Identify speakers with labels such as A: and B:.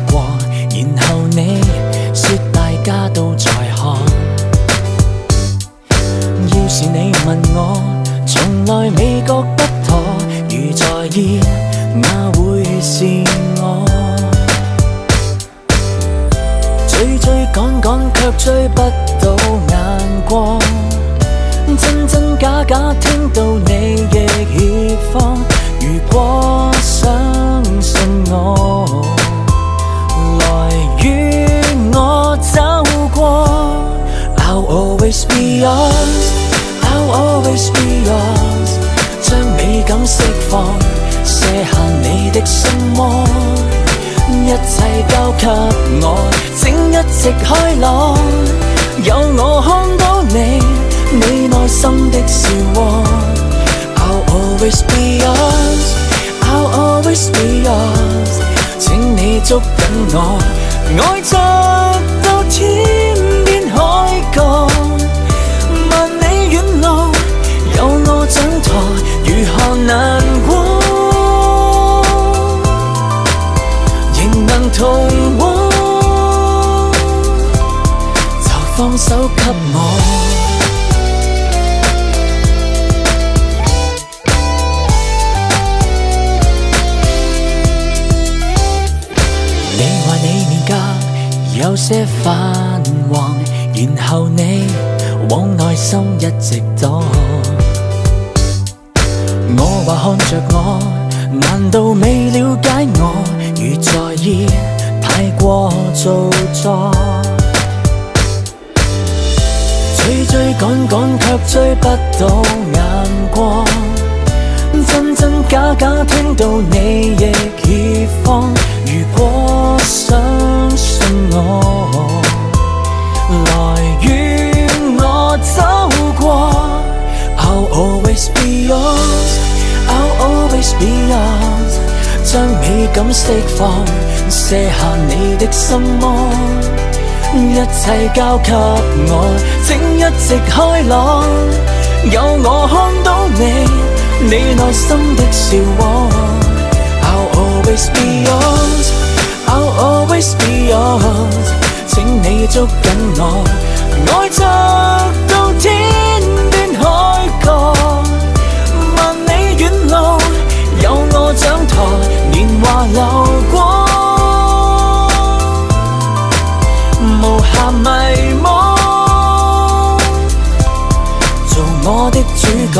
A: 過，然後你說大家都在看。要是你問我，從來未覺不妥，如在意，那會是我。追追趕趕卻追不到眼光，真真假假聽到你亦怯慌。如果相信我，來與我走過。I'll always be yours, I'll always be yours。將美感釋放，卸下你的心魔，一切交給我，請一直開朗。有我看到你，你內心的笑窩。I'll always be yours, I'll always be yours。請你捉緊我，愛着到天邊海角。萬里遠路，有我掌舵，如何難過？仍能同往，就放手給我。你話你面頰有些泛黃，然後你往內心一直躲。我話看着我，難道未了解我？如在意，太過做作。追追趕趕卻追不到眼光，真真假假聽到你亦怯慌。如果相信我，來與我走過。I'll always be yours, I'll always be yours。將美感釋放，卸下你的心魔，一切交給我，請一直開朗。有我看到你，你內心的笑窩。I'll always be yours, I'll always be yours。請你捉緊我，愛着到天邊海角。萬里遠路，有我掌舵，年華流光，無暇迷惘，做我的主角。